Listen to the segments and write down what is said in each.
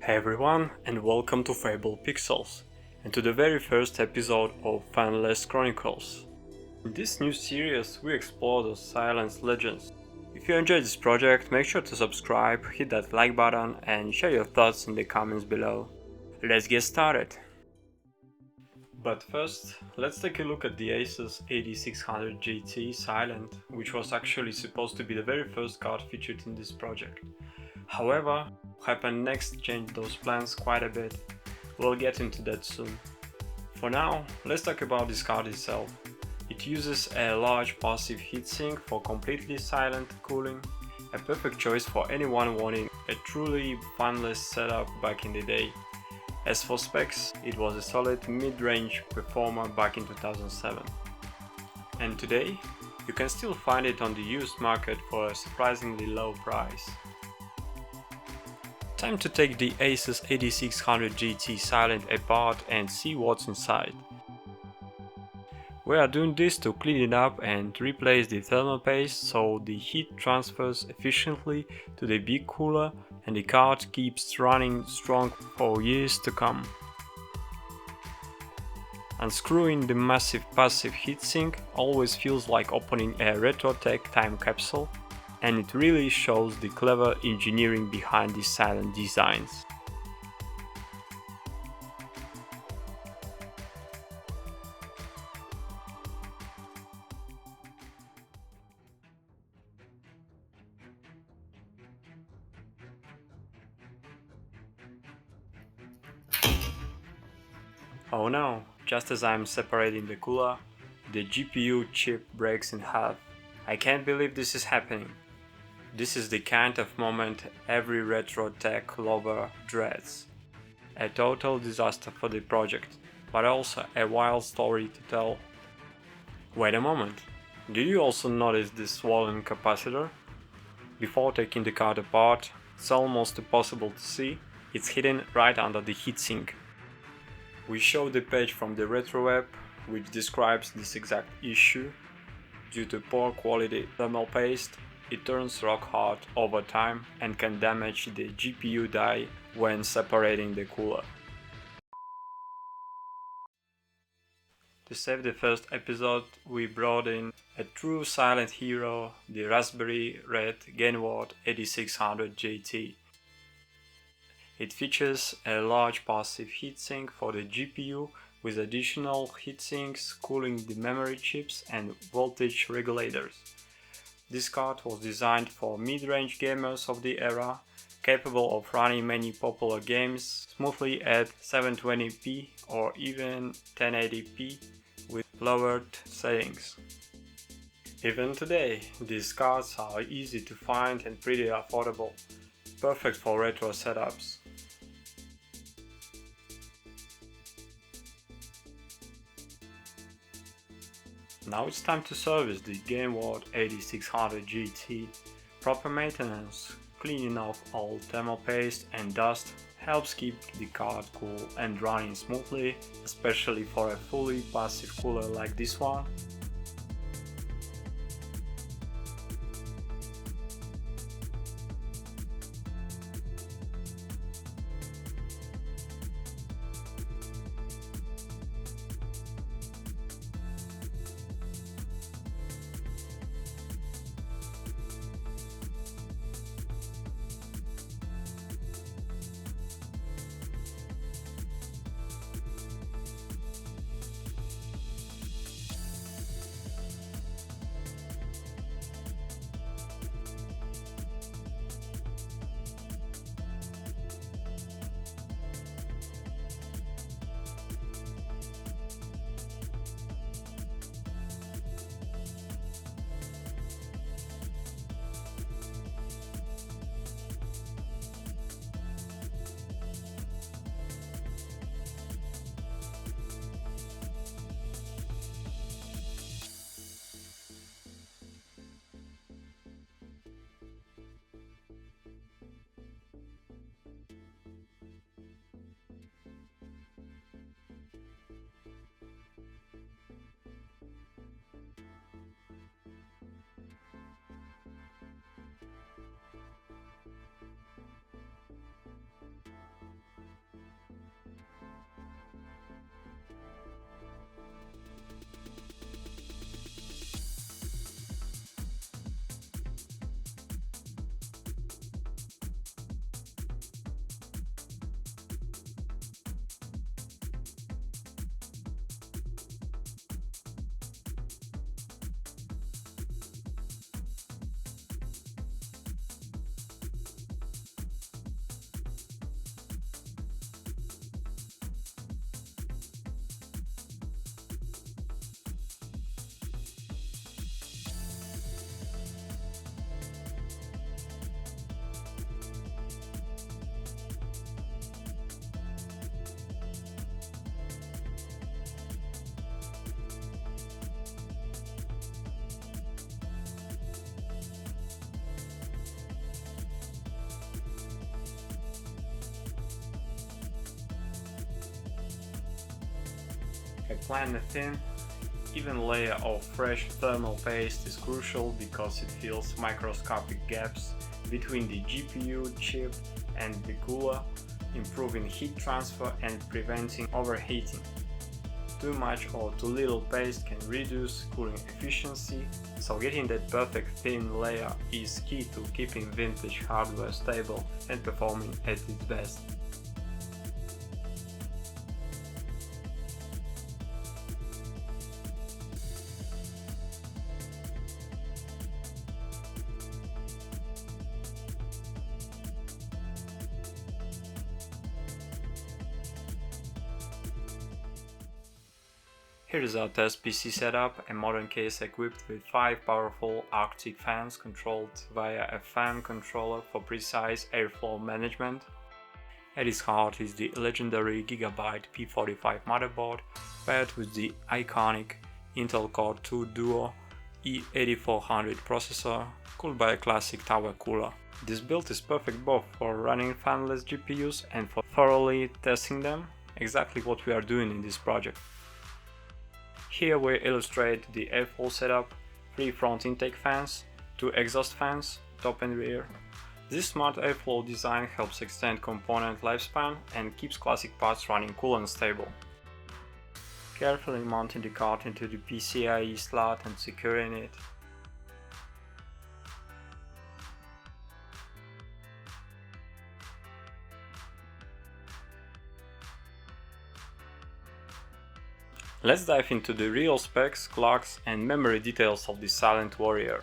Hey everyone, and welcome to Fable Pixels, and to the very first episode of Fanless Chronicles. In this new series, we explore the silent legends. If you enjoyed this project, make sure to subscribe, hit that like button, and share your thoughts in the comments below. Let's get started! But first, let's take a look at the Asus 8600 GT Silent, which was actually supposed to be the very first card featured in this project. However, what happened next changed those plans quite a bit. We'll get into that soon. For now, let's talk about this card itself. It uses a large passive heatsink for completely silent cooling, a perfect choice for anyone wanting a truly fanless setup back in the day. As for specs, it was a solid mid-range performer back in 2007. And today, you can still find it on the used market for a surprisingly low price. Time to take the Asus 8600 GT Silent apart and see what's inside. We are doing this to clean it up and replace the thermal paste so the heat transfers efficiently to the big cooler and the card keeps running strong for years to come. Unscrewing the massive passive heatsink always feels like opening a RetroTech time capsule, and it really shows the clever engineering behind these silent designs. Oh no, just as I'm separating the cooler, the GPU chip breaks in half. I can't believe this is happening. This is the kind of moment every retro tech lover dreads. A total disaster for the project, but also a wild story to tell. Wait a moment, did you also notice this swollen capacitor? Before taking the card apart, it's almost impossible to see, it's hidden right under the heatsink. We show the page from the RetroWeb, which describes this exact issue. Due to poor quality thermal paste, it turns rock hard over time and can damage the GPU die when separating the cooler. To save the first episode, we brought in a true silent hero, the Raspberry Red Gainward 8600 GT. It features a large passive heatsink for the GPU with additional heatsinks cooling the memory chips and voltage regulators. This card was designed for mid-range gamers of the era, capable of running many popular games smoothly at 720p or even 1080p with lowered settings. Even today, these cards are easy to find and pretty affordable, perfect for retro setups. Now it's time to service the Gainward 8600 GT. Proper maintenance, cleaning off all thermal paste and dust helps keep the card cool and running smoothly, especially for a fully passive cooler like this one. Applying a thin, even layer of fresh thermal paste is crucial because it fills microscopic gaps between the GPU chip and the cooler, improving heat transfer and preventing overheating. Too much or too little paste can reduce cooling efficiency, so getting that perfect thin layer is key to keeping vintage hardware stable and performing at its best. Here is our test PC setup, a modern case equipped with 5 powerful Arctic fans controlled via a fan controller for precise airflow management. At its heart is the legendary Gigabyte P45 motherboard paired with the iconic Intel Core 2 Duo E8400 processor, cooled by a classic tower cooler. This build is perfect both for running fanless GPUs and for thoroughly testing them, exactly what we are doing in this project. Here we illustrate the airflow setup, 3 front intake fans, 2 exhaust fans, top and rear. This smart airflow design helps extend component lifespan and keeps classic parts running cool and stable. Carefully mounting the card into the PCIe slot and securing it. Let's dive into the real specs, clocks and memory details of the Silent Warrior.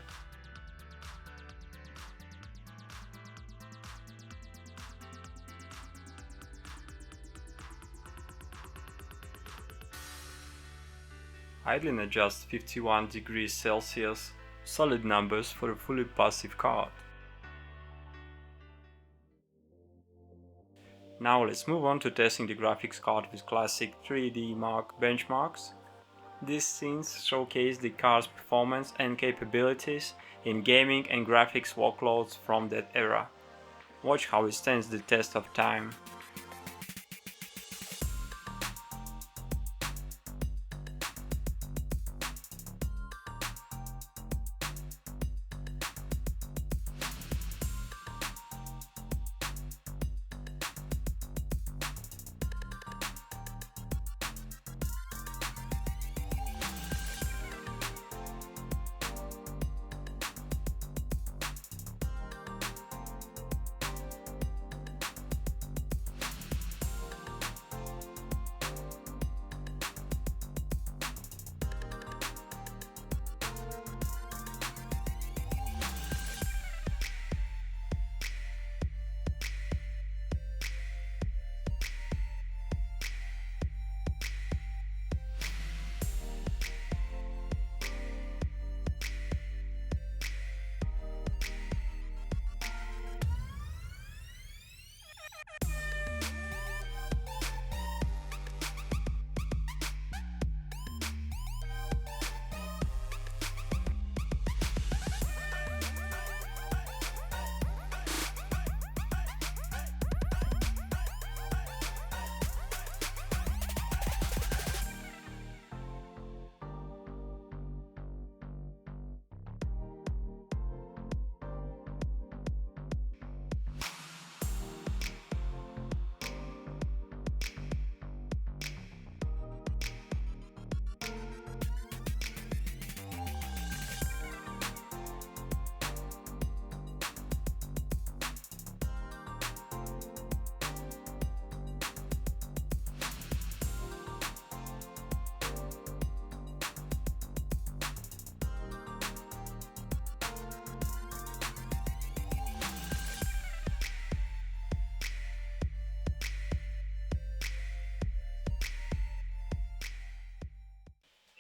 Idling adjusts 51 degrees Celsius, solid numbers for a fully passive card. Now let's move on to testing the graphics card with classic 3D Mark benchmarks. These scenes showcase the card's performance and capabilities in gaming and graphics workloads from that era. Watch how it stands the test of time.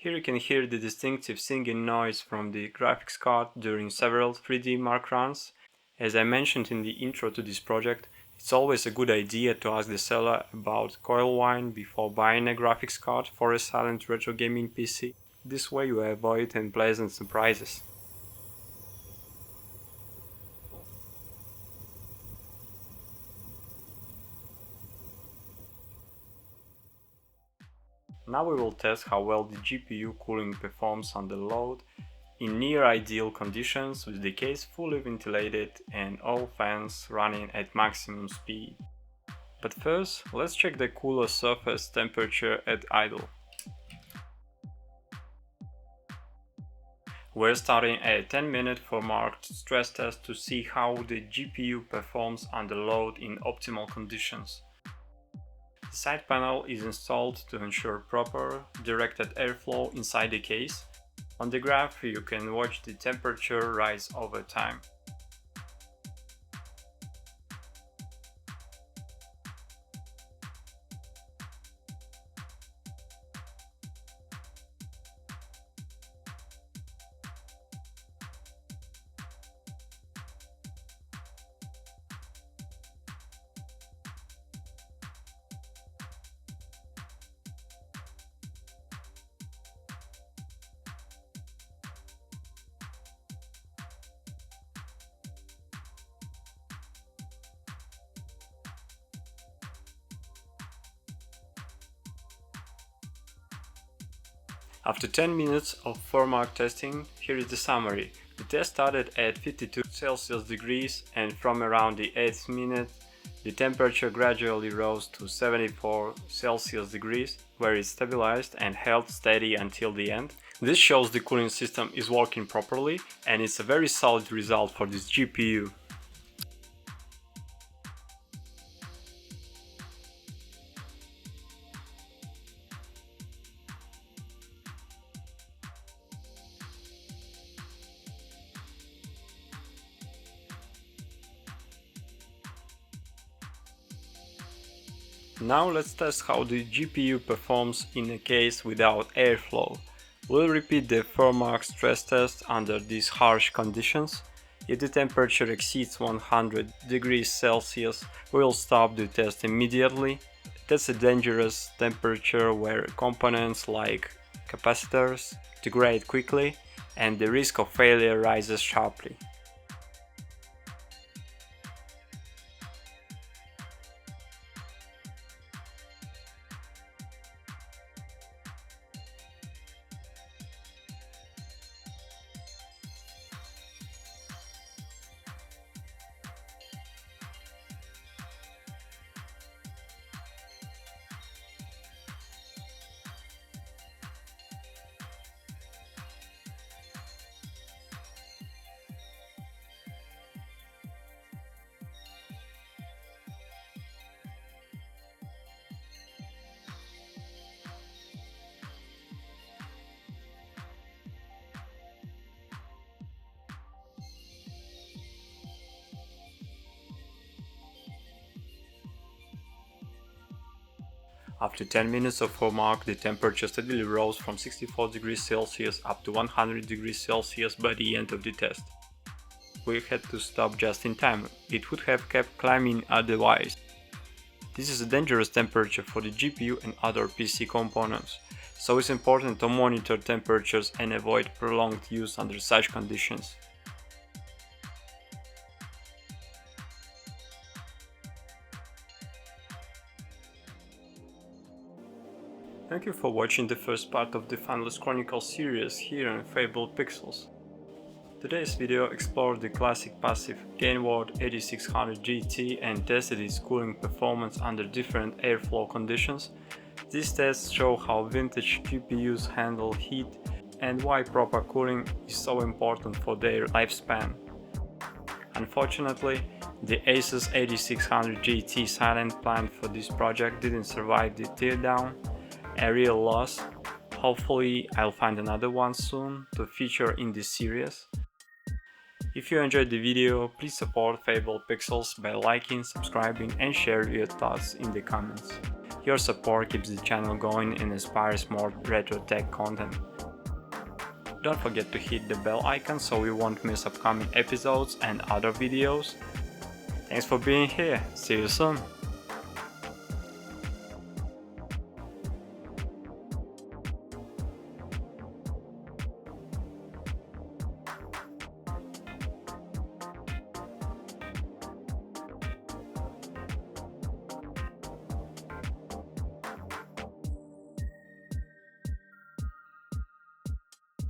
Here you can hear the distinctive singing noise from the graphics card during several 3D Mark runs. As I mentioned in the intro to this project, it's always a good idea to ask the seller about Coil Whine before buying a graphics card for a silent retro gaming PC. This way you avoid unpleasant surprises. Now we will test how well the GPU cooling performs under load in near ideal conditions with the case fully ventilated and all fans running at maximum speed. But first, let's check the cooler surface temperature at idle. We're starting a 10-minute marked stress test to see how the GPU performs under load in optimal conditions. The side panel is installed to ensure proper, directed airflow inside the case. On the graph you can watch the temperature rise over time. After 10 minutes of mark testing, here is the summary. The test started at 52 Celsius degrees and from around the 8th minute the temperature gradually rose to 74 Celsius degrees, where it stabilized and held steady until the end. This shows the cooling system is working properly and it's a very solid result for this GPU. Now let's test how the GPU performs in a case without airflow. We'll repeat the mark stress test under these harsh conditions. If the temperature exceeds 100 degrees Celsius, we'll stop the test immediately. That's a dangerous temperature where components like capacitors degrade quickly and the risk of failure rises sharply. After 10 minutes of mark, the temperature steadily rose from 64 degrees Celsius up to 100 degrees Celsius by the end of the test. We had to stop just in time, it would have kept climbing otherwise. This is a dangerous temperature for the GPU and other PC components, so it's important to monitor temperatures and avoid prolonged use under such conditions. Thank you for watching the first part of the Fanless Chronicles series here on Fable Pixels. Today's video explored the classic passive Gainward 8600 GT and tested its cooling performance under different airflow conditions. These tests show how vintage GPUs handle heat and why proper cooling is so important for their lifespan. Unfortunately, the Asus 8600 GT silent plan for this project didn't survive the teardown. A real loss. Hopefully I'll find another one soon to feature in this series. If you enjoyed the video, please support Fable Pixels by liking, subscribing and share your thoughts in the comments. Your support keeps the channel going and inspires more retro tech content. Don't forget to hit the bell icon so you won't miss upcoming episodes and other videos. Thanks for being here, see you soon!